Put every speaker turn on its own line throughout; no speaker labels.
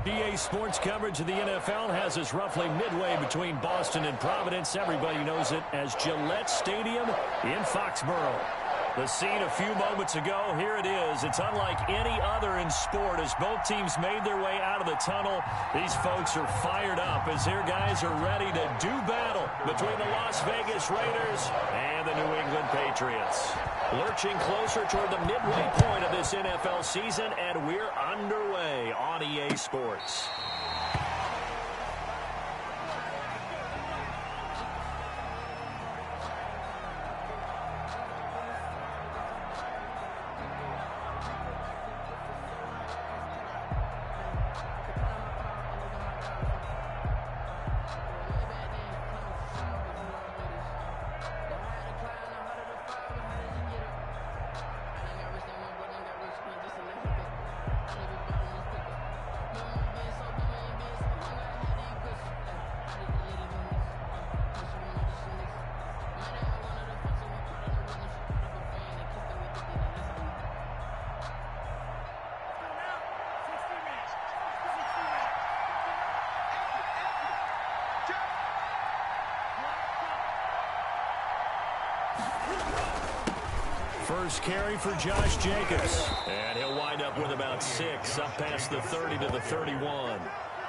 EA Sports coverage of the NFL has us roughly midway between Boston and Providence. Everybody knows it as Gillette Stadium in Foxborough. The scene a few moments ago, here it is. It's unlike any other in sport as both teams made their way out of the tunnel. These folks are fired up as their guys are ready to do battle between the Las Vegas Raiders and the New England Patriots. Lurching closer toward the midway point of this NFL season, and we're underway on EA Sports. First carry for Josh Jacobs. And he'll wind up with about 6 up past the 30 to the 31.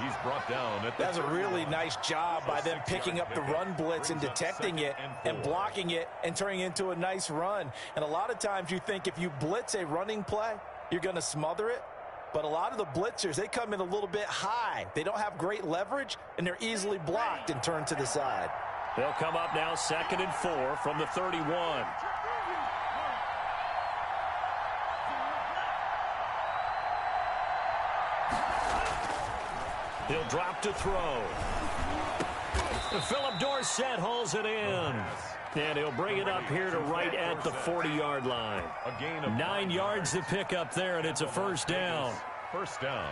He's brought down.
That's a really nice job by them picking up the run blitz and detecting it and blocking it and turning it into a nice run. And a lot of times you think if you blitz a running play, you're going to smother it. But a lot of the blitzers, they come in a little bit high. They don't have great leverage, and they're easily blocked and turned to the side.
They'll come up now 2nd and 4 from the 31. He'll drop to throw. Philip Dorsett hauls it in. And he'll bring it up here to right at the 40-yard line. 9 yards to pick up there, and it's a first down.
First down.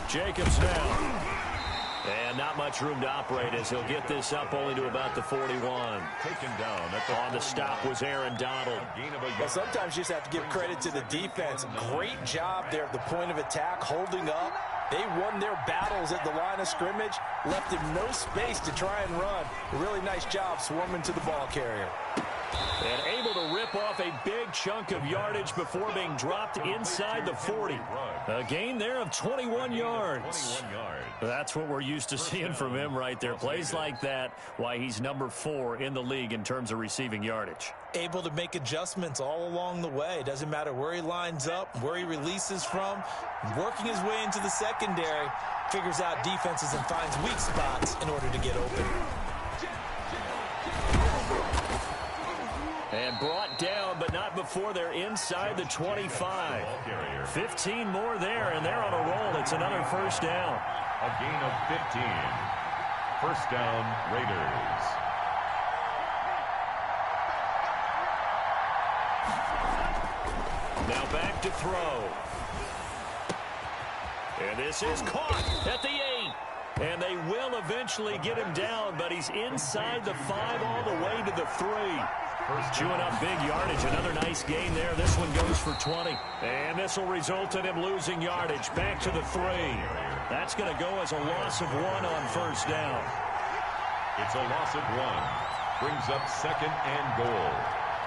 Jacobs now. And not much room to operate as he'll get this up only to about the 41.
Taken down
on the stop was Aaron Donald.
Well, sometimes you just have to give credit to the defense. Great job there at the point of attack, holding up. They won their battles at the line of scrimmage, left him no space to try and run. A really nice job swarming to the ball carrier.
And able to rip off a big chunk of yardage before being dropped inside the 40. A gain there of 21 yards. That's what we're used to seeing from him right there. Plays like that, why he's number 4 in the league in terms of receiving yardage.
Able to make adjustments all along the way. Doesn't matter where he lines up, where he releases from. Working his way into the secondary, figures out defenses and finds weak spots in order to get open.
And brought down, but not before they're inside the 25. 15 more there, and they're on a roll. It's another first down.
A gain of 15. First down, Raiders.
Now back to throw. And this is caught at the 8. And they will eventually get him down, but he's inside the 5 all the way to the 3. Chewing up big yardage. Another nice gain there. This one goes for 20. And this will result in him losing yardage. Back to the 3. That's going to go as a loss of 1 on first down.
It's a loss of 1. Brings up 2nd and goal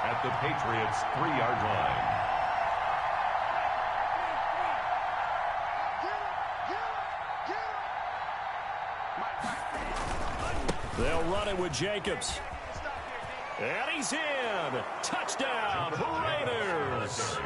at the Patriots' 3-yard line.
They'll run it with Jacobs. And he's in. Touchdown, Raiders.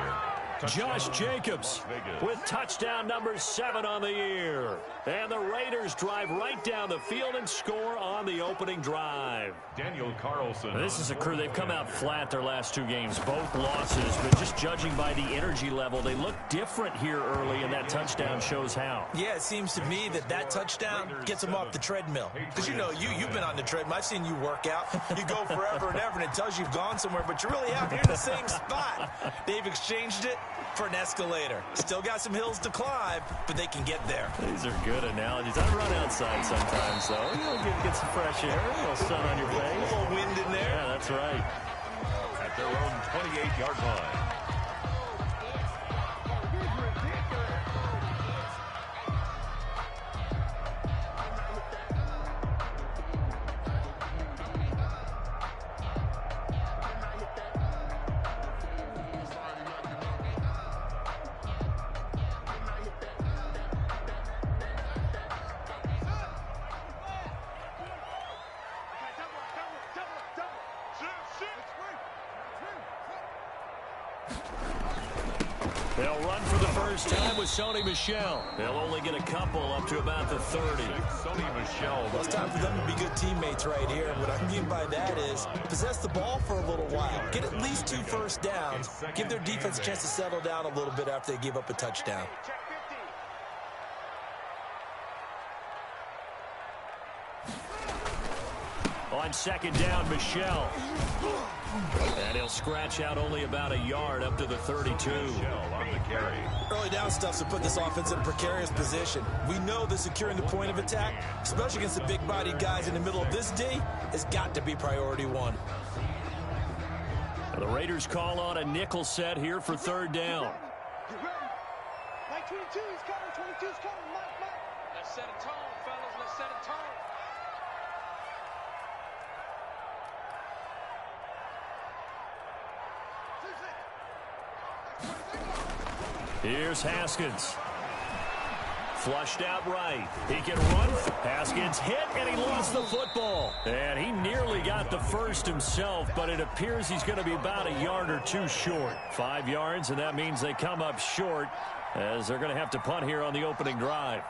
Josh Jacobs with touchdown number 7 on the year. And the Raiders drive right down the field and score on the opening drive.
Daniel Carlson.
This is a crew. They've come out flat their last 2 games, both losses. But just judging by the energy level, they look different here early, and that touchdown shows how.
Yeah, it seems to me that touchdown gets them off the treadmill. Because, you know, you've been on the treadmill. I've seen you work out. You go forever and ever, and it tells you you've gone somewhere, but you really have. You're in the same spot. They've exchanged it. for an escalator. Still got some hills to climb, but they can get there.
These are good analogies. I run outside sometimes, though. Get some fresh air, a little sun on your face.
A little wind in there.
Yeah, that's right.
At their own 28-yard line.
They'll run for the first time with Sony Michel. They'll only get a couple up to about the 30.
Sony Michel.
Well, it's time for them to be good teammates right here. What I mean by that is possess the ball for a little while. Get at least 2 first downs. Give their defense a chance to settle down a little bit after they give up a touchdown.
On second down, Michel. And he'll scratch out only about a yard up to the 32.
On the carry.
Early down stuff to put this offense in a precarious position. We know that securing the point of attack, especially against the big-bodied guys in the middle of this D, has got to be priority one.
The Raiders call on a nickel set here for third down.
Get ready. Mike 22 is coming. 22 is coming. Mike. Let's set a tone, fellas. Let's set a tone.
Here's Haskins. Flushed out right. He can run. Haskins hit, and he lost the football. And he nearly got the first himself, but it appears he's going to be about a yard or 2 short. 5 yards, and that means they come up short as they're going to have to punt here on the opening drive.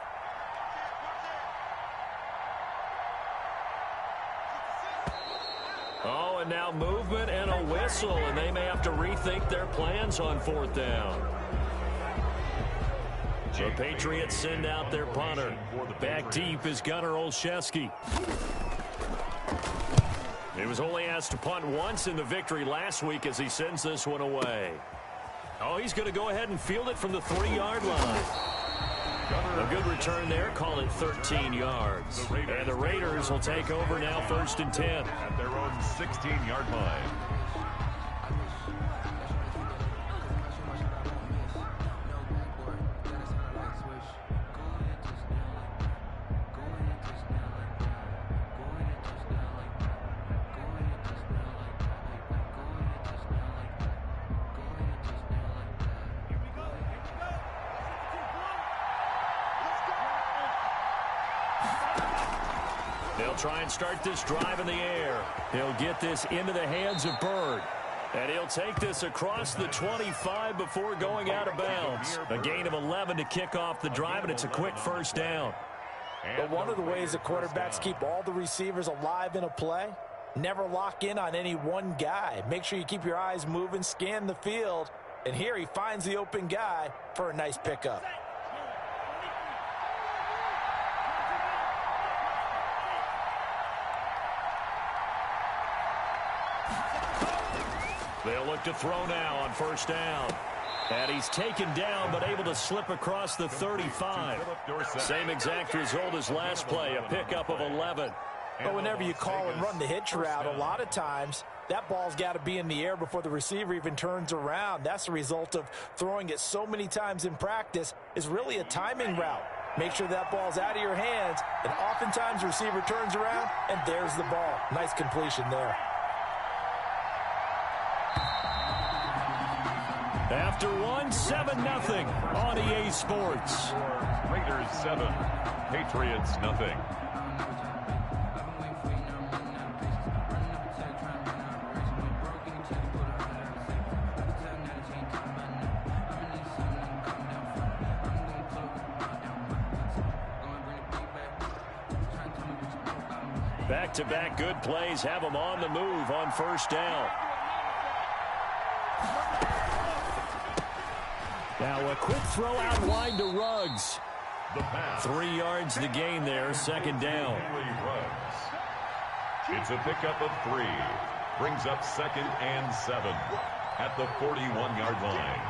Oh, and now movement and a whistle, and they may have to rethink their plans on fourth down. The Patriots send out their punter. Back deep is Gunnar Olszewski. He was only asked to punt once in the victory last week as he sends this one away. Oh, he's going to go ahead and field it from the 3-yard line. A good return there. Call it 13 yards. And the Raiders will take over now, 1st and 10.
At their own 16-yard line.
Try and start this drive in the air. He'll get this into the hands of Bird. And he'll take this across the 25 before going out of bounds. A gain of 11 to kick off the drive, and it's a quick first down.
But one of the ways that quarterbacks keep all the receivers alive in a play, never lock in on any one guy. Make sure you keep your eyes moving, scan the field. And here he finds the open guy for a nice pickup.
They'll look to throw now on first down. And he's taken down, but able to slip across the 35. Same exact result as last play, a pickup of 11.
But whenever you call and run the hitch route, a lot of times that ball's got to be in the air before the receiver even turns around. That's the result of throwing it so many times in practice. Is really a timing route. Make sure that ball's out of your hands, and oftentimes the receiver turns around, and there's the ball. Nice completion there.
After one, 7-0 on EA Sports.
Raiders 7, Patriots nothing.
Back-to-back good plays have them on the move on first down. Now a quick throw out wide to Ruggs. 3 yards to gain there, second down.
It's a pickup of 3. Brings up 2nd and 7 at the 41-yard line.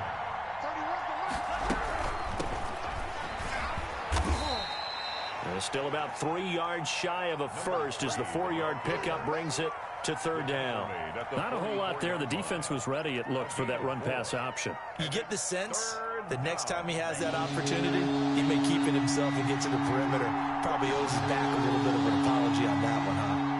Still about 3 yards shy of a first as the 4-yard pickup brings it to third down. Not a whole lot there. The defense was ready, it looked, for that run-pass option.
You get the sense the next time he has that opportunity, he may keep it himself and get to the perimeter. Probably owes his back a little bit of an apology on that one, huh?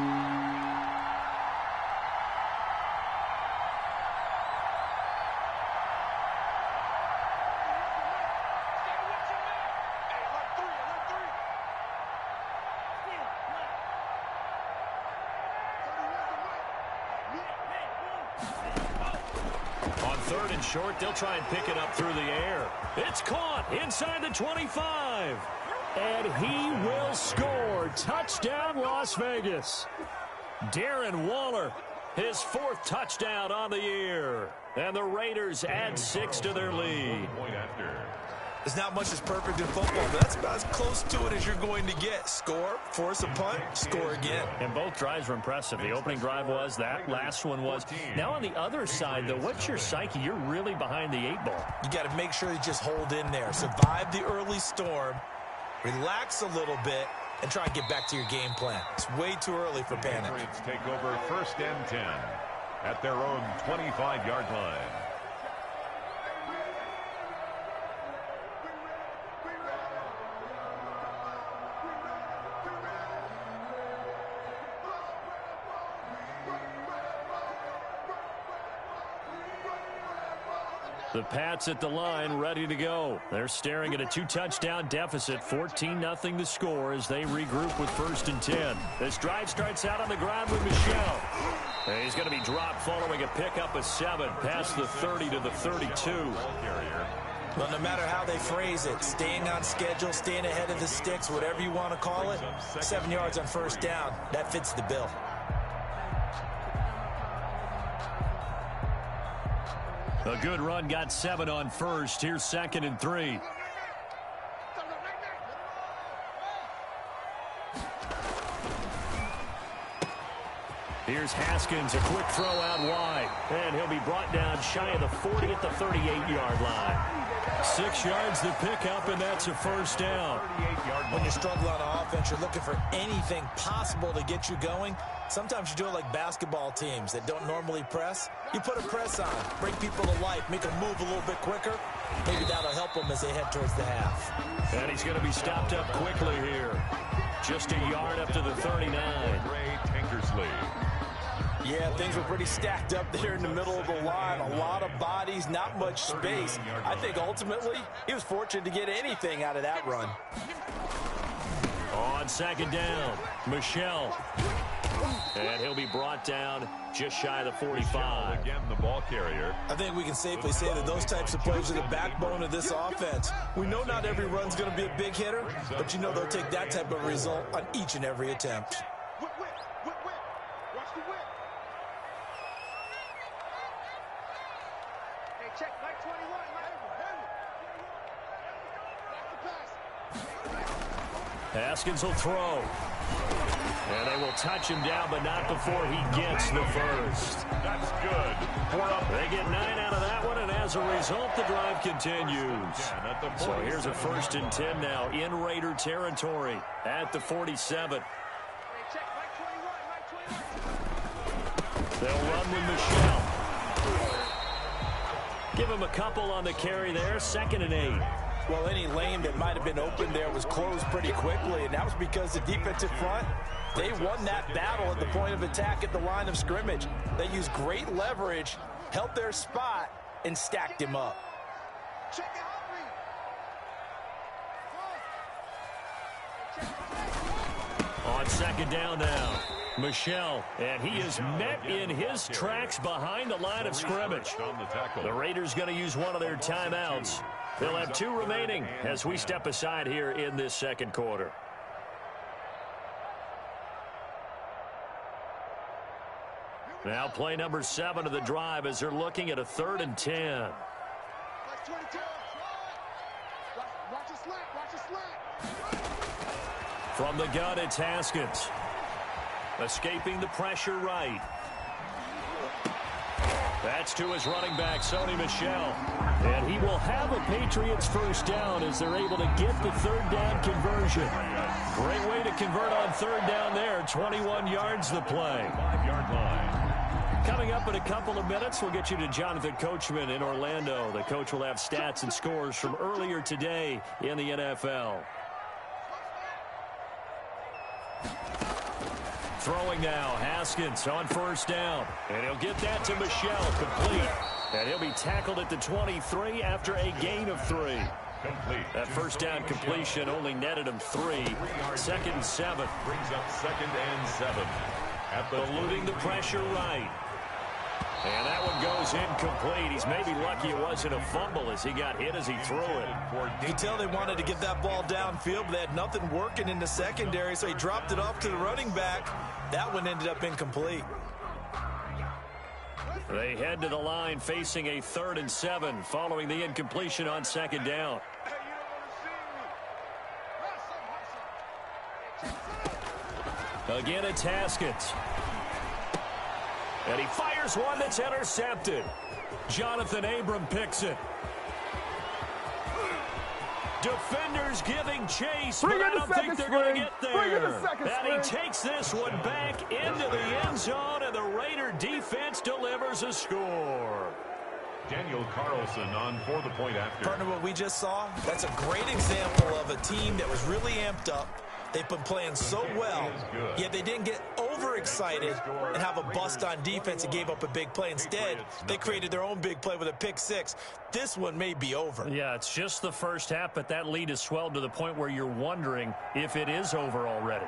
Third and short, they'll try and pick it up through the air. It's caught inside the 25. And he will score. Touchdown, Las Vegas. Darren Waller, his 4th touchdown on the year. And the Raiders add 6 to their lead.
There's not much that's perfect in football, but that's about as close to it as you're going to get. Score, force a punt, score again.
And both drives were impressive. The opening drive was, that last one was. Now on the other side, though, what's your psyche? You're really behind the 8 ball.
You got to make sure you just hold in there. Survive the early storm, relax a little bit, and try and get back to your game plan. It's way too early for panic.
Patriots take over 1st and 10 at their own 25-yard line.
The Pats at the line, ready to go. They're staring at a 2-touchdown deficit, 14-0 to score as they regroup with 1st and 10. This drive starts out on the ground with Michel. And he's going to be dropped following a pickup of 7 past the 30 to the 32.
Well, no matter how they phrase it, staying on schedule, staying ahead of the sticks, whatever you want to call it, 7 yards on 1st down, that fits the bill.
A good run got 7 on 1st. Here's 2nd and 3. Here's Haskins, a quick throw out wide. And he'll be brought down shy of the 40 at the 38-yard line. 6 yards the pickup, and that's a 1st down.
When you struggle on offense, you're looking for anything possible to get you going. Sometimes you do it like basketball teams that don't normally press. You put a press on, bring people to life, make them move a little bit quicker. Maybe that'll help them as they head towards the half.
And he's going to be stopped up quickly here. Just a yard up to the 39.
Ray Tankersley.
Yeah, things were pretty stacked up there in the middle of the line. A lot of bodies, not much space. I think ultimately he was fortunate to get anything out of that run.
On 2nd down, Michel. And he'll be brought down just shy of the 45.
Again, the ball carrier.
I think we can safely say that those types of plays are the backbone of this offense. We know not every run's going to be a big hitter, but you know they'll take that type of result on each and every attempt.
Whip. Watch the whip. Hey, check, Mike 21,
Haskins will throw. And they will touch him down, but not before he gets the first.
That's good.
They get 9 out of that one, and as a result, the drive continues. So here's a 1st and 10 now in Raider territory at the 47. They'll run with Michel. Give him a couple on the carry there, 2nd and 8.
Well, any lane that might have been open there was closed pretty quickly, and that was because the defensive front, they won that battle at the point of attack at the line of scrimmage. They used great leverage, held their spot, and stacked him up.
On 2nd down now, Michel, and he is met in his tracks behind the line of scrimmage. The Raiders going to use one of their timeouts. They'll have 2 remaining as we step aside here in this 2nd quarter. Now play number 7 of the drive as they're looking at a 3rd and 10. From the gun, it's Haskins. Escaping the pressure right. That's to his running back, Sony Michel. And he will have a Patriots 1st down as they're able to get the 3rd down conversion. Great way to convert on third down there. 21 yards the play.
5-yard line.
Coming up in a couple of minutes, we'll get you to Jonathan Coachman in Orlando. The coach will have stats and scores from earlier today in the NFL. Throwing now, Haskins on first down. And he'll get that to Michel, complete. And he'll be tackled at the 23 after a gain of 3.
Complete.
That first down completion only netted him 3. 2nd and 7.
Brings up 2nd and 7. At the
eluding the pressure right. And that one goes incomplete. He's maybe lucky it wasn't a fumble as he got hit as he threw it.
You can tell they wanted to get that ball downfield, but they had nothing working in the secondary, so he dropped it off to the running back. That one ended up incomplete.
They head to the line facing a 3rd and 7 following the incompletion on 2nd down. Again, it's Haskins. And he fires one that's intercepted. Jonathan Abram picks it. Defenders giving chase, but I don't think they're going to get there. And he takes this one back into the end zone, and the Raider defense delivers a score.
Daniel Carlson on for the point after.
Partner, what we just saw, that's a great example of a team that was really amped up. They've been playing so well, yet they didn't get overexcited and have a bust on defense and gave up a big play. Instead, they created their own big play with a pick 6. This one may be over.
Yeah, it's just the first half, but that lead has swelled to the point where you're wondering if it is over already.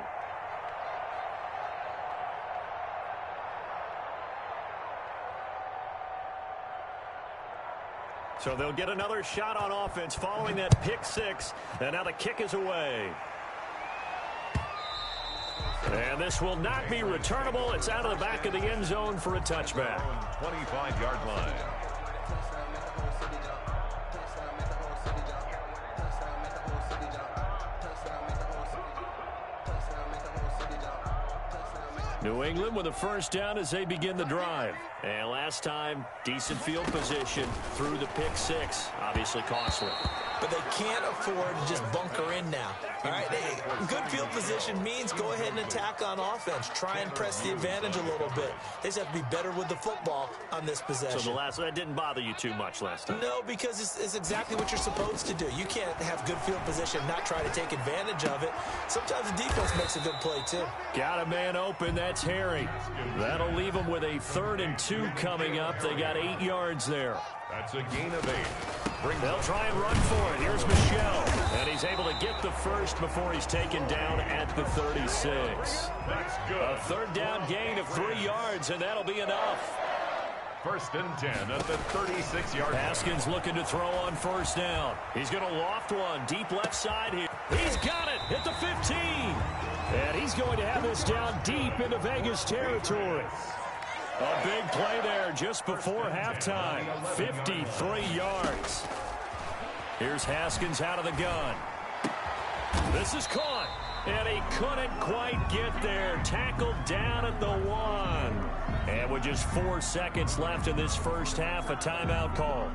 So they'll get another shot on offense following that pick 6, and now the kick is away. And this will not be returnable. It's out of the back of the end zone for a touchback.
25-yard line.
New England with a first down as they begin the drive. And last time, decent field position through the pick 6. Obviously costly.
But they can't afford to just bunker in now. All right, good field position means go ahead and attack on offense. Try and press the advantage a little bit. They just have to be better with the football on this possession.
So that didn't bother you too much last time?
No, because it's exactly what you're supposed to do. You can't have good field position and not try to take advantage of it. Sometimes the defense makes a good play, too.
Got a man open. That's Harry. That'll leave them with a 3rd and 2 coming up. They got 8 yards there.
That's a gain of 8.
They'll try and run for it. Here's Michel. And he's able to get the first before he's taken down at the 36.
That's good.
A 3rd down gain of 3 yards, and that'll be enough.
1st and 10 at the 36-yard line.
Haskins looking to throw on first down. He's going to loft one deep left side here. He's got it at the 15. And he's going to have this down deep into Vegas territory. A big play there just before halftime. 53 yards. Here's Haskins out of the gun. This is caught. And he couldn't quite get there. Tackled down at the 1. And with just 4 seconds left in this first half, a timeout call.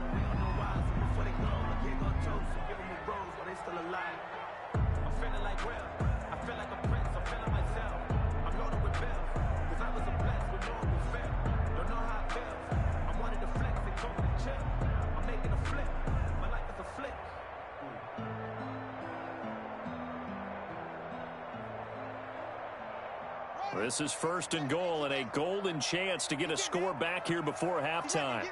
This is 1st and goal and a golden chance to get a score back here before halftime.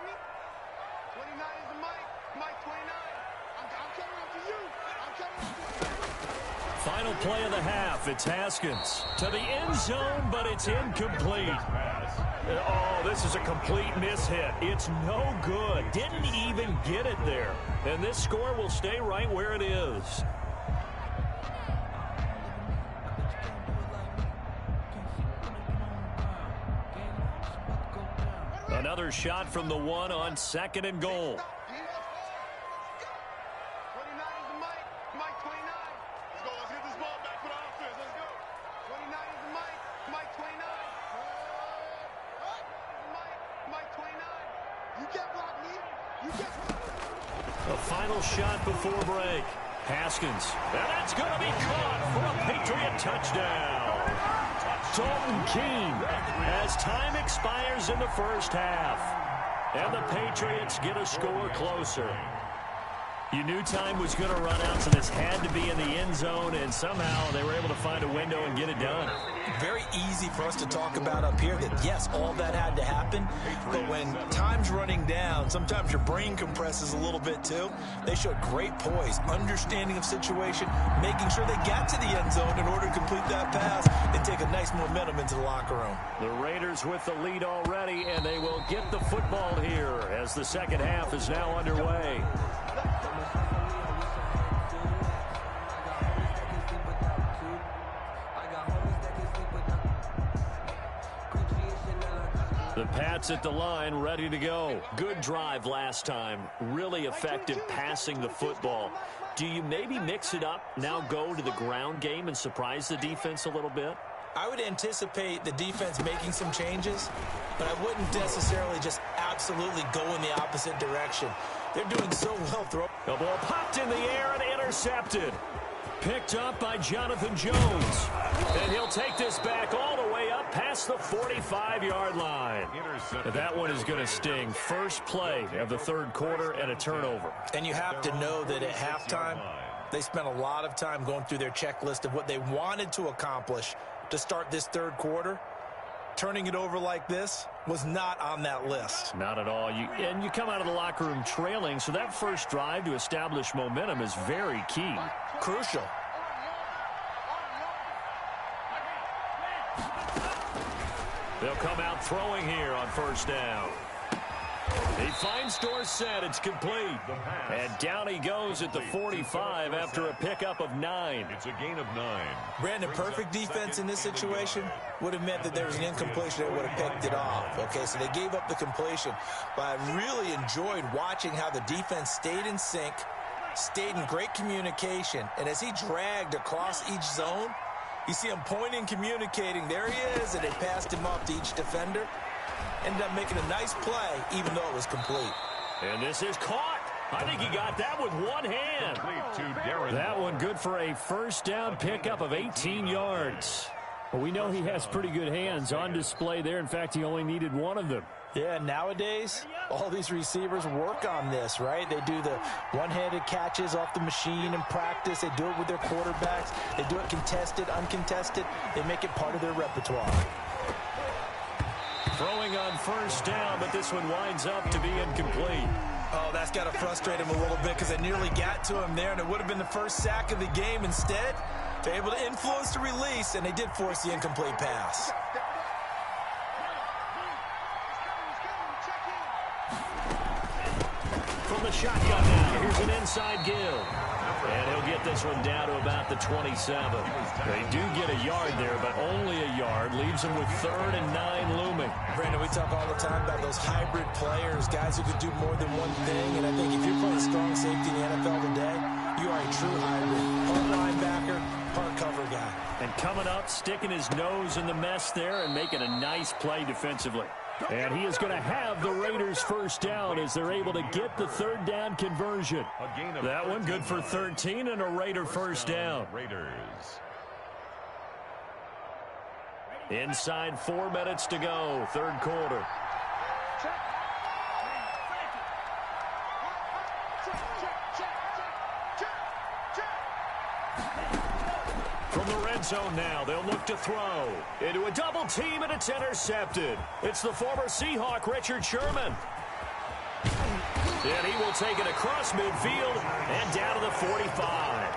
Final play of the half. It's Haskins to the end zone, but it's incomplete. Oh, this is a complete mishit. It's no good. Didn't even get it there. And this score will stay right where it is. Another shot from the 1 on 2nd and goal.
29 is the mic. Mike 29. Let's go. Let's get this ball back for the offense. Let's go. 29 is the mic. Mike 29. Mike 29. You can't block me. You can't.
A final shot before break. Haskins. And that's going to be caught for a Patriot touchdown. Dalton Keene as time expires in the first half. And the Patriots get a score closer. You knew time was going to run out, so this had to be in the end zone, and somehow they were able to find a window and get it done.
Very easy for us to talk about up here that, yes, all that had to happen, but when time's running down, sometimes your brain compresses a little bit too. They showed great poise, understanding of situation, making sure they got to the end zone in order to complete that pass and take a nice momentum into the locker room.
The Raiders with the lead already, and they will get the football here as the second half is now underway. The Pats at the line, ready to go. Good drive last time. Really effective passing the football. Do you maybe mix it up, now go to the ground game and surprise the defense a little bit?
I would anticipate the defense making some changes, but I wouldn't necessarily just absolutely go in the opposite direction. They're doing so well.
The ball popped in the air and intercepted. Picked up by Jonathan Jones. And he'll take this back all the way up past the 45-yard line. That one is going to sting. First play of the third quarter and a turnover.
And you have to know that at halftime, they spent a lot of time going through their checklist of what they wanted to accomplish to start this third quarter. Turning it over like this was not on that list.
Not at all. And you come out of the locker room trailing, so that first drive to establish momentum is very key.
Crucial.
They'll come out throwing here on first down. He finds Dorsett. It's complete. And down he goes at the 45 after a pickup of 9.
It's a gain of 9.
Brandon, perfect defense in this situation would have meant that there was an incompletion. They would have picked it off. Okay, so they gave up the completion. But I really enjoyed watching how the defense stayed in sync, stayed in great communication. And as he dragged across each zone, you see him pointing, communicating. There he is, and they passed him off to each defender. Ended up making a nice play, even though it was complete.
And this is caught. I think he got that with one hand. That one good for a first down pickup of 18 yards. Well, we know he has pretty good hands on display there. In fact, he only needed one of them.
Yeah, nowadays, all these receivers work on this, right? They do the one-handed catches off the machine in practice. They do it with their quarterbacks. They do it contested, uncontested. They make it part of their repertoire.
Throwing on first down, but this one winds up to be incomplete.
Oh, that's got to frustrate him a little bit because they nearly got to him there, and it would have been the first sack of the game. Instead, they're able to influence the release, and they did force the incomplete pass.
From the shotgun now, here's an inside give. And he'll get this one down to about the 27. They do get a yard there, but only a yard. Leaves them with 3rd and 9 looming.
Brandon, we talk all the time about those hybrid players, guys who could do more than one thing. And I think if you're playing strong safety in the NFL today, you are a true hybrid. Part linebacker, part cover guy.
And coming up, sticking his nose in the mess there and making a nice play defensively. And he is going to have the Raiders first down as they're able to get the third down conversion. That one good for 13 and a Raider first down.
Raiders.
Inside 4 minutes to go, third quarter. From the red zone now, they'll look to throw. Into a double team, and it's intercepted. It's the former Seahawk, Richard Sherman. And he will take it across midfield and down to the 45.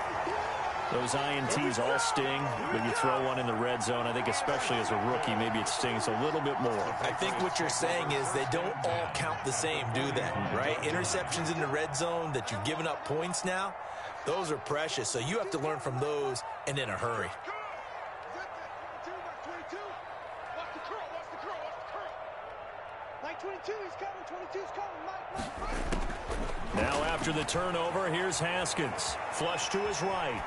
Those INTs all sting, but you throw one in the red zone. I think especially as a rookie, maybe it stings a little bit more.
I think what you're saying is they don't all count the same, do they? Right? Interceptions in the red zone that you've given up points now, those are precious. So you have to learn from those and in a hurry.
Now after the turnover, here's Haskins. Flush to his right.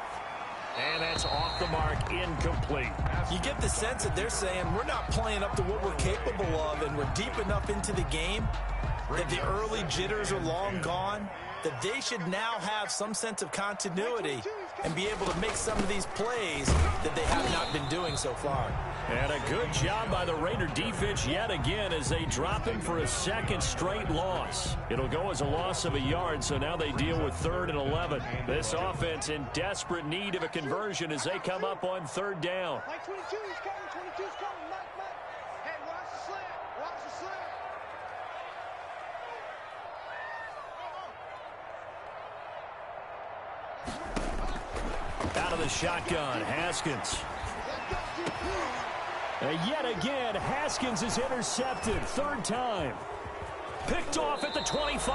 And that's off the mark, incomplete.
You get the sense that they're saying we're not playing up to what we're capable of, and we're deep enough into the game that the early jitters are long gone. that they should now have some sense of continuity and be able to make some of these plays that they have not been doing so far.
And a good job by the Raider defense yet again as they drop him for a second straight loss. It'll go as a loss of a yard, so now they deal with 3rd and 11. This offense in desperate need of a conversion as they come up on 3rd down.
Mike 22 is coming. 22 is coming. Mike. Hey, watch the slant. Watch the slant.
Out of the shotgun, Haskins. And yet again, Haskins is intercepted. 3rd time. Picked off at the 25.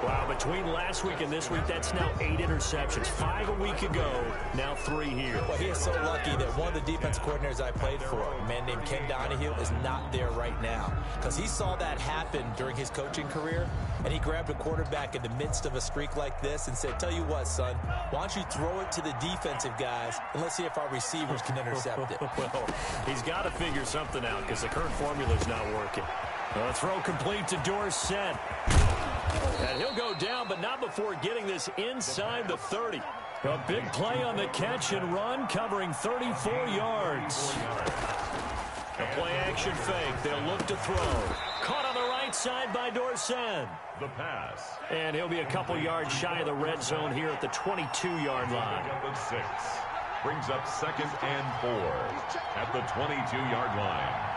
Wow, between last week and this week, that's now 8 interceptions. 5 a week ago, now 3 here.
Well, he is so lucky that one of the defense coordinators I played for, a man named Ken Donahue, is not there right now. Because he saw that happen during his coaching career, and he grabbed a quarterback in the midst of a streak like this and said, tell you what, son, why don't you throw it to the defensive guys, and let's see if our receivers can intercept it.
Well, he's got to figure something out because the current formula is not working. A throw complete to Dorsett. And he'll go down, but not before getting this inside the 30. A big play on the catch and run, covering 34 yards. A play-action fake. They'll look to throw. Caught on the right side by Dorsett.
The pass.
And he'll be a couple yards shy of the red zone here at the 22-yard line.
Number 6 brings up 2nd and 4 at the 22-yard line.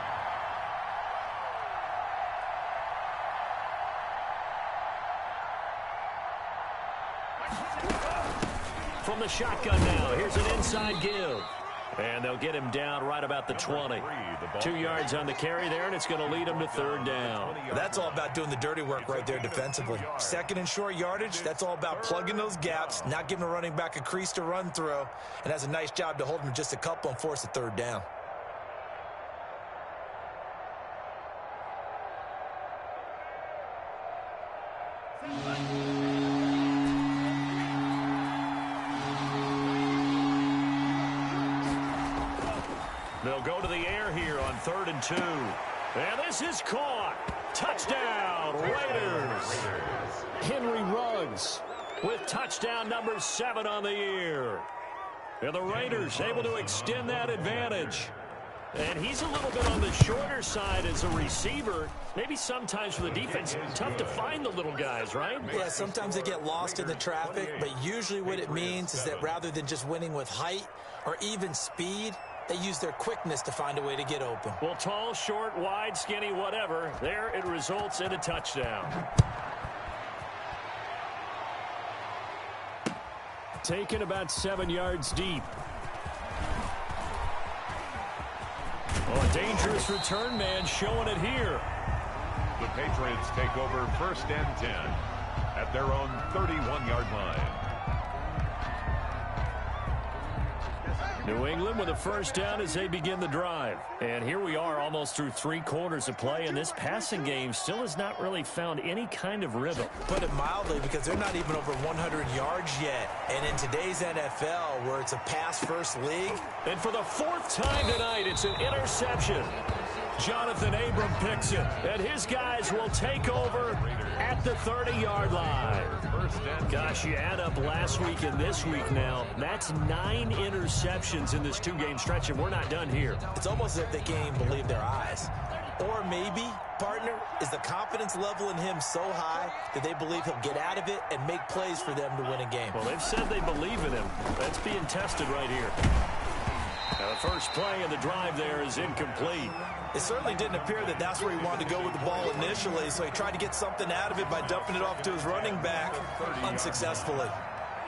From the shotgun now, here's an inside give. And they'll get him down right about the 20. 2 yards on the carry there, and it's going to lead him to 3rd down.
That's all about doing the dirty work right there defensively. 2nd and short yardage, that's all about plugging those gaps, not giving a running back a crease to run through, and has a nice job to hold him just a couple and force a 3rd down.
They'll go to the air here on 3rd and 2. And this is caught. Touchdown, Raiders. Henry Ruggs with touchdown number 7 on the year. And the Raiders able to extend that advantage. And he's a little bit on the shorter side as a receiver. Maybe sometimes for the defense, tough to find the little guys, right?
Yeah, sometimes they get lost in the traffic, but usually what it means is that rather than just winning with height or even speed, they use their quickness to find a way to get open.
Well, tall, short, wide, skinny, whatever. There it results in a touchdown. Taken about 7 yards deep. Oh, a dangerous return man showing it here.
The Patriots take over 1st and 10 at their own 31-yard line.
New England with a 1st down as they begin the drive. And here we are almost through 3 quarters of play, and this passing game still has not really found any kind of rhythm.
Put it mildly, because they're not even over 100 yards yet. And in today's NFL, where it's a pass-first league.
And for the 4th time tonight, it's an interception. Jonathan Abram picks it, and his guys will take over at the 30-yard line. Gosh, you add up last week and this week now, that's 9 interceptions in this 2-game stretch, and we're not done here.
It's almost as if they can't even believe their eyes. Or maybe, partner, is the confidence level in him so high that they believe he'll get out of it and make plays for them to win a game.
Well, they've said they believe in him. That's being tested right here. Now, the first play of the drive there is incomplete.
It certainly didn't appear that that's where he wanted to go with the ball initially, so he tried to get something out of it by dumping it off to his running back unsuccessfully.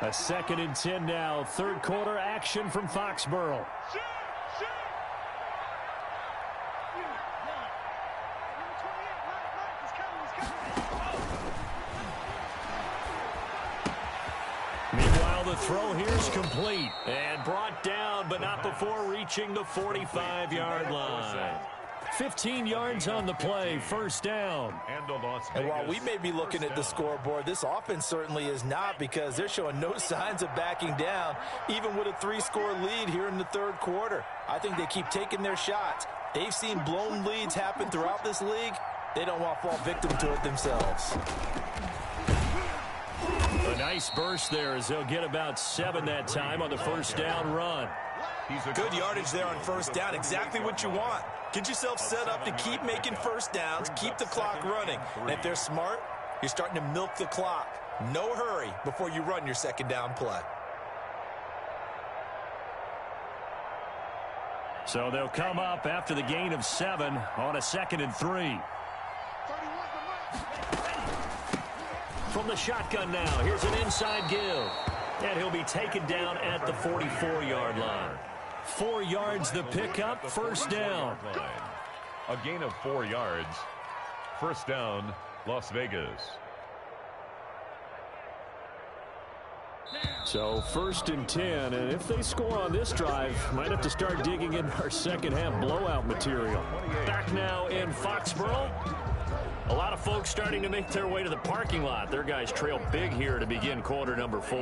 A 2nd and 10 now. 3rd quarter action from Foxborough. Meanwhile, the throw here's complete and brought down, but not before reaching the 45-yard line. 15 yards on the play, 1st down.
And while we may be looking at the scoreboard, this offense certainly is not, because they're showing no signs of backing down, even with a 3-score lead here in the 3rd quarter. I think they keep taking their shots. They've seen blown leads happen throughout this league. They don't want to fall victim to it themselves.
A nice burst there as they'll get about 7 that time on the first down run.
Good yardage there on first down. Exactly what you want. Get yourself set up to keep making first downs, keep the clock running. And if they're smart, you're starting to milk the clock. No hurry before you run your second down play.
So they'll come up after the gain of 7 on a 2nd and 3. From the shotgun now, here's an inside give. And he'll be taken down at the 44-yard line. 4 yards the pickup, first down.
A gain of 4 yards. First down, Las Vegas.
So 1st and 10, and if they score on this drive, might have to start digging in our second half blowout material. Back now in Foxborough. A lot of folks starting to make their way to the parking lot. Their guys trail big here to begin quarter number 4.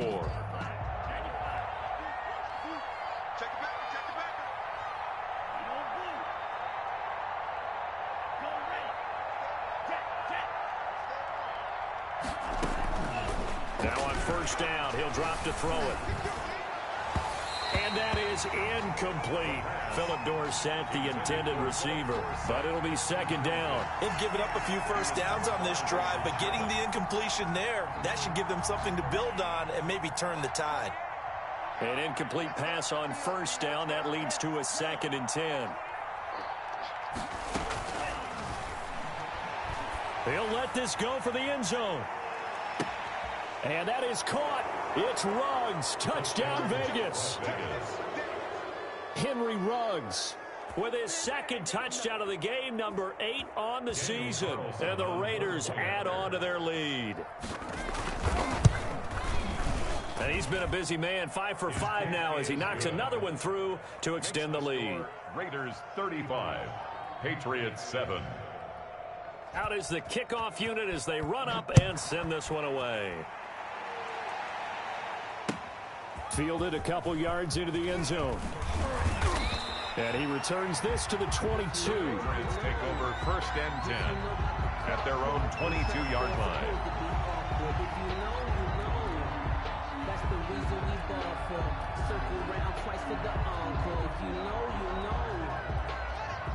Now on first down, he'll drop to throw it. And that is incomplete. Philip Dorsett, the intended receiver, but it'll be second down.
They've given up a few first downs on this drive, but getting the incompletion there, that should give them something to build on and maybe turn the tide.
An incomplete pass on first down. That leads to a 2nd and 10. He'll let this go for the end zone. And that is caught. It's Ruggs. Touchdown, Vegas. Henry Ruggs with his 2nd touchdown of the game, number 8 on the season. And the Raiders add on to their lead. And he's been a busy man, 5 for 5 now as he knocks another one through to extend the lead.
Raiders 35, Patriots 7.
Out is the kickoff unit as they run up and send this one away. Fielded a couple yards into the end zone. And he returns this to the 22.
Patriots take over 1st and 10 at their own 22-yard line.
That's the reason we bought for. Circle round twice for the encore. If you know, you know.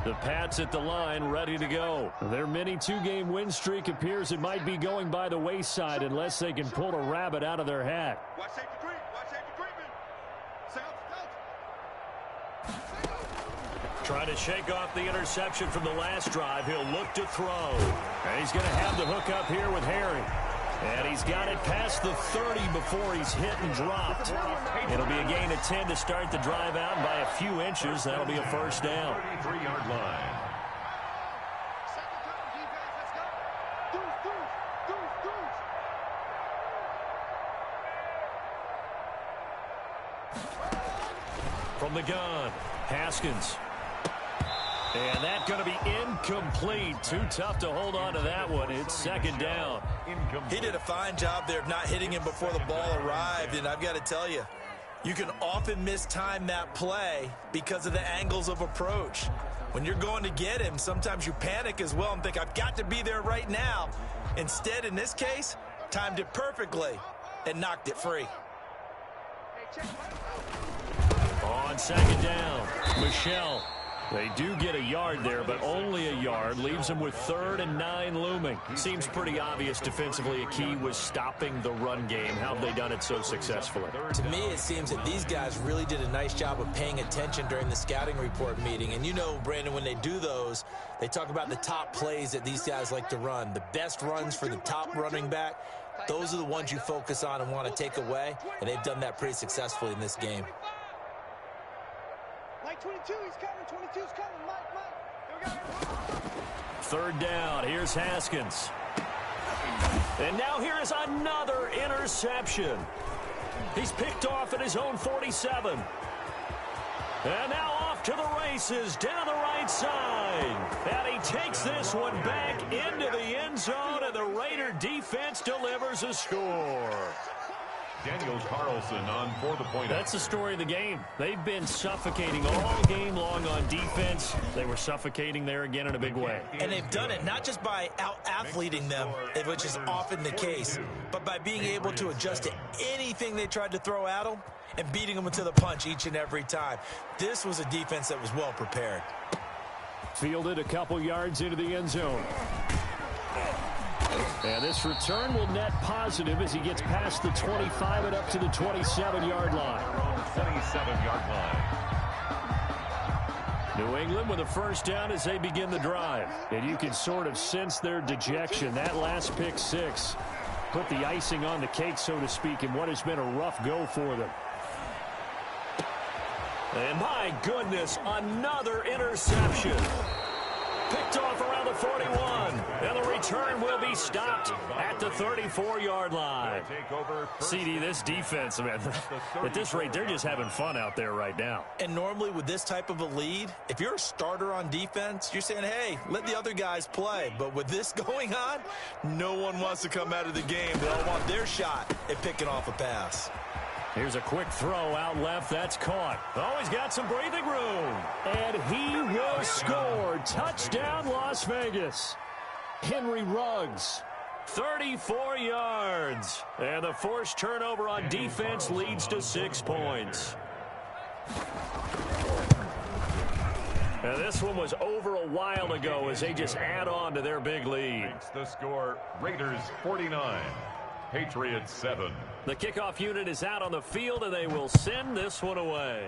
The Pats at the line, ready to go. Their mini 2-game win streak appears it might be going by the wayside unless they can pull a rabbit out of their hat.
Watch safety creep. Watch safety creeping.
Trying to shake off the interception from the last drive. He'll look to throw. And he's going to have the hook up here with Harry. And he's got it past the 30 before he's hit and dropped. It'll be a gain of 10 to start the drive out. And by a few inches, that'll be a first down.
33-yard line.
From the gun, Haskins. And that's going to be incomplete. Too tough to hold on to that one. It's second down.
He did a fine job there of not hitting him before the ball arrived, and I've got to tell you, you can often mistime that play because of the angles of approach. When you're going to get him, sometimes you panic as well and think, I've got to be there right now. Instead, in this case, timed it perfectly and knocked it free.
On second down, Michelle. They do get a yard there, but only a yard. Leaves them with 3rd and 9 looming. Seems pretty obvious defensively a key was stopping the run game. How have they done it so successfully?
To me, it seems that these guys really did a nice job of paying attention during the scouting report meeting. And you know, Brandon, when they do those, they talk about the top plays that these guys like to run. The best runs for the top running back. Those are the ones you focus on and want to take away. And they've done that pretty successfully in this game.
Mike 22, he's coming. 22's coming. Mike. Here we go.
3rd down. Here's Haskins. And now here is another interception. He's picked off at his own 47. And now off to the races down the right side. And he takes this one back into the end zone, and the Raider defense delivers a score.
Daniel Carlson on for the point.
That's the story of the game. They've been suffocating all game long on defense. They were suffocating there again in a big way.
And they've done it not just by out-athleting them, which is often the case, but by being able to adjust to anything they tried to throw at them and beating them into the punch each and every time. This was a defense that was well prepared.
Fielded a couple yards into the end zone. And this return will net positive as he gets past the 25 and up to the 27-yard line.
27-yard line.
New England with a first down as they begin the drive. And you can sort of sense their dejection. That last pick six put the icing on the cake, so to speak, in what has been a rough go for them. And my goodness, another interception. Picked off around the 41. And the return will be stopped at the 34-yard line. CD, this defense, man, at this rate, they're just having fun out there right now.
And normally with this type of a lead, if you're a starter on defense, you're saying, hey, let the other guys play. But with this going on, no one wants to come out of the game. They all want their shot at picking off a pass.
Here's a quick throw out left. That's caught. Oh, he's got some breathing room. And he will score. Touchdown, Las Vegas. Henry Ruggs, 34 yards. And the forced turnover on defense leads to 6 points. And this one was over a while ago as they just add on to their big lead.
The score, Raiders 49. Patriots 7.
The kickoff unit is out on the field, and they will send this one away.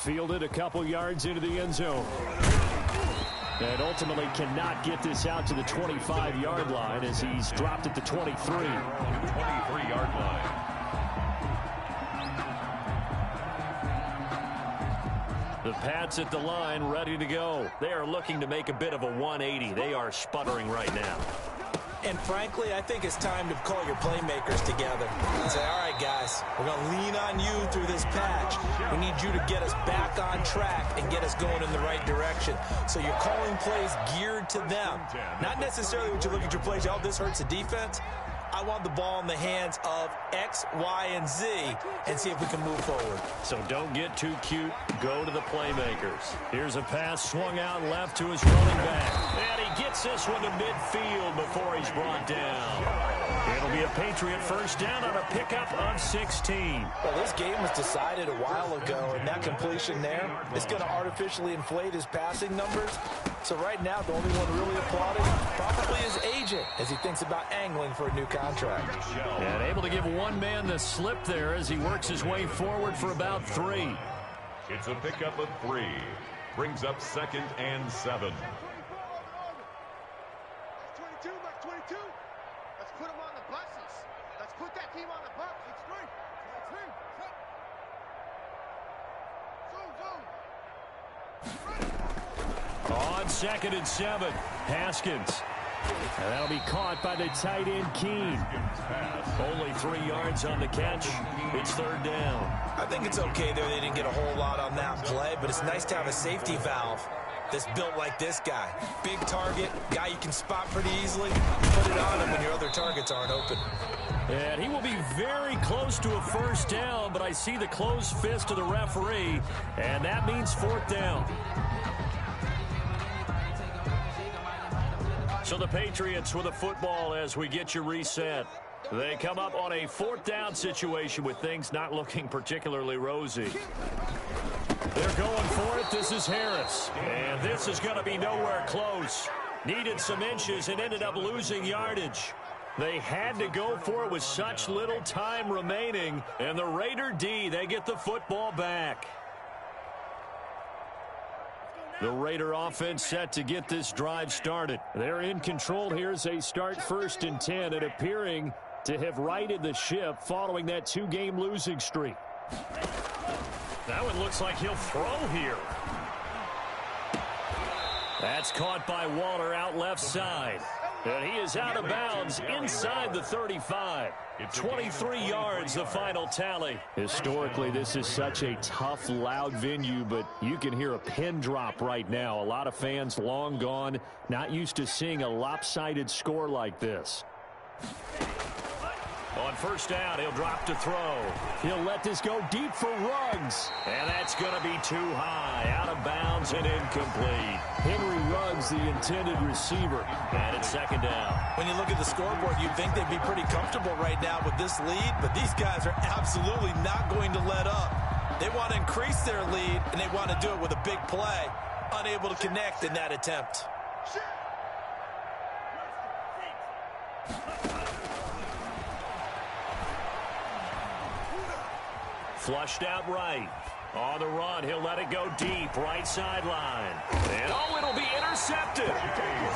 Fielded a couple yards into the end zone. And ultimately cannot get this out to the 25-yard line as he's dropped at the 23.
23-yard line.
The Pats at the line ready to go. They are looking to make a bit of a 180. They are sputtering right now.
And frankly, I think it's time to call your playmakers together and say, all right, guys, we're going to lean on you through this patch. We need you to get us back on track and get us going in the right direction. So you're calling plays geared to them. Not necessarily when you look at your plays, oh, this hurts the defense. I want the ball in the hands of X, Y, and Z and see if we can move forward.
So don't get too cute. Go to the playmakers. Here's a pass swung out left to his running back. And he gets this one to midfield before he's brought down. It'll be a Patriot first down on a pickup of 16.
Well, this game was decided a while ago, and that completion there is going to artificially inflate his passing numbers. So right now, the only one really applauding probably his agent as he thinks about angling for a new contract.
And able to give one man the slip there as he works his way forward for about 3.
It's a pickup of 3. Brings up 2nd and 7.
22, back 22. Let's put him on the buses. Let's put that team on the bus. It's 3.
On 2nd and 7, Haskins. And that'll be caught by the tight end, Keene. Only 3 yards on the catch. It's 3rd down.
I think it's okay there. They didn't get a whole lot on that play, but it's nice to have a safety valve that's built like this guy. Big target, guy you can spot pretty easily. Put it on him when your other targets aren't open.
And he will be very close to a first down, but I see the closed fist of the referee, and that means 4th down. So the Patriots with a football as we get you reset. They come up on a 4th down situation with things not looking particularly rosy. They're going for it. This is Harris. And this is going to be nowhere close. Needed some inches and ended up losing yardage. They had to go for it with such little time remaining. And the Raider D, they get the football back. The Raider offense set to get this drive started. They're in control here as they start 1st and 10 and appearing to have righted the ship following that 2-game losing streak. That one looks like he'll throw here. That's caught by Waller out left side. And he is out of bounds inside the 35. 23 yards, the final tally. Historically, this is such a tough, loud venue, but you can hear a pin drop right now. A lot of fans long gone, not used to seeing a lopsided score like this. On first down, he'll drop to throw. He'll let this go deep for Ruggs. And that's going to be too high. Out of bounds and incomplete. Henry Ruggs, the intended receiver. And it's second down.
When you look at the scoreboard, you'd think they'd be pretty comfortable right now with this lead, but these guys are absolutely not going to let up. They want to increase their lead, and they want to do it with a big play. Unable to connect in that attempt.
Flushed out right. On the run, he'll let it go deep, right sideline. And it'll be intercepted.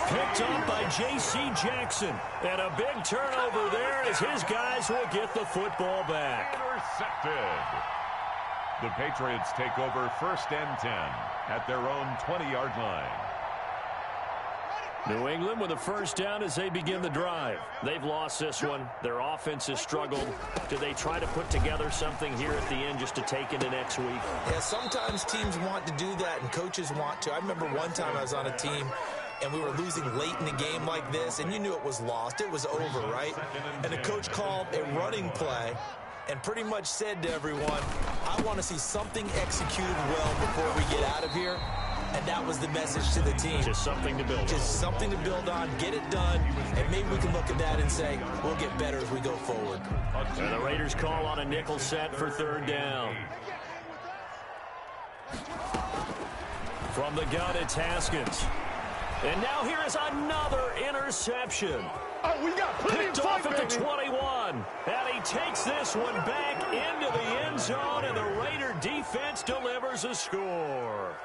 Picked up by J.C. Jackson. And a big turnover there as his guys will get the football back.
Intercepted. The Patriots take over 1st and 10 at their own 20-yard line.
New England with a first down as they begin the drive. They've lost this one. Their offense has struggled. Do they try to put together something here at the end just to take into next week?
Yeah, sometimes teams want to do that and coaches want to. I remember one time I was on a team and we were losing late in the game like this, and you knew it was lost. It was over, right? And the coach called a running play and pretty much said to everyone, I want to see something executed well before we get out of here. And that was the message to the team.
Just something to build on.
Just something to build on, get it done, and maybe we can look at that and say, we'll get better as we go forward.
And the Raiders call on a nickel set for third down. From the gun, it's Haskins. And now here is another interception.
Oh, we got plenty
Picked
of
off
fight,
at the
baby.
21. And he takes this one back into the end zone, and the Raider defense delivers a score.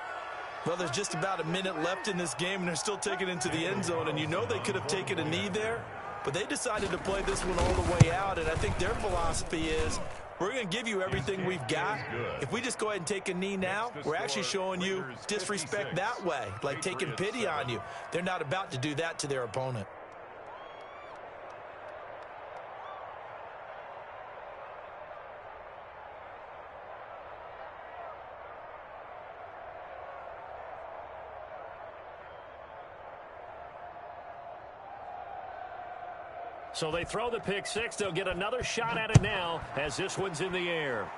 Well, there's just about a minute left in this game, and they're still taking it into the end zone. And you know they could have taken a knee there, but they decided to play this one all the way out. And I think their philosophy is, we're going to give you everything we've got. If we just go ahead and take a knee now, we're actually showing you disrespect that way, like taking pity on you. They're not about to do that to their opponent.
So they throw the pick six. They'll get another shot at it now as this one's in the air.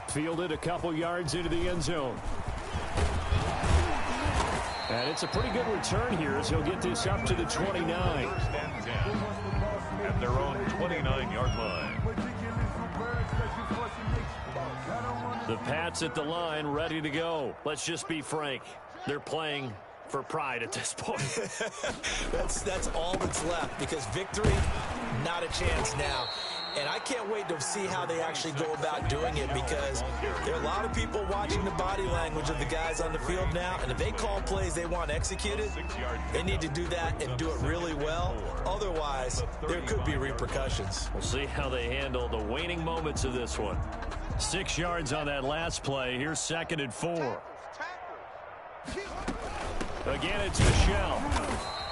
Fielded a couple yards into the end zone. And it's a pretty good return here as he'll get this up to the 29.
1st and 10 at their own 29-yard line.
The Pats at the line, ready to go. Let's just be frank. They're playing for pride at this point.
That's all that's left, because victory, not a chance now. And I can't wait to see how they actually go about doing it, because there are a lot of people watching the body language of the guys on the field now, and if they call plays they want executed, they need to do that and do it really well. Otherwise, there could be repercussions.
We'll see how they handle the waning moments of this one. 6 yards on that last play. Here's 2nd and 4. Again, it's Michel.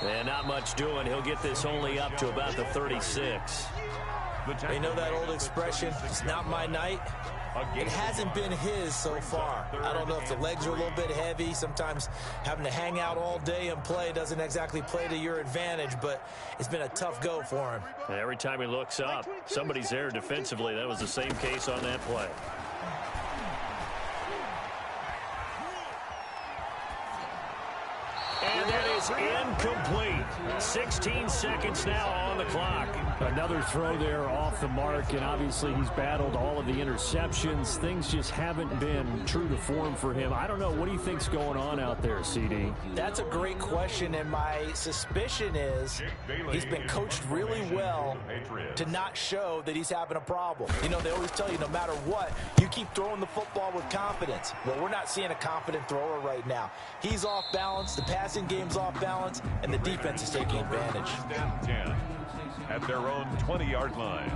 And not much doing. He'll get this only up to about the 36.
They know that old expression, it's not my night. It hasn't been his so far. I don't know if the legs are a little bit heavy. Sometimes having to hang out all day and play doesn't exactly play to your advantage, but it's been a tough go for him.
And every time he looks up, somebody's there defensively. That was the same case on that play. And that is incomplete. 16 seconds now on the clock.
Another throw there off the mark, and obviously he's battled all of the interceptions. Things just haven't been true to form for him. I don't know. What do you think's going on out there, CD?
That's a great question, and my suspicion is he's been coached really well to not show that he's having a problem. You know, they always tell you no matter what, you keep throwing the football with confidence. Well, we're not seeing a confident thrower right now. He's off balance, the passing game's off balance, and the defense is taking advantage.
At their own 20-yard line.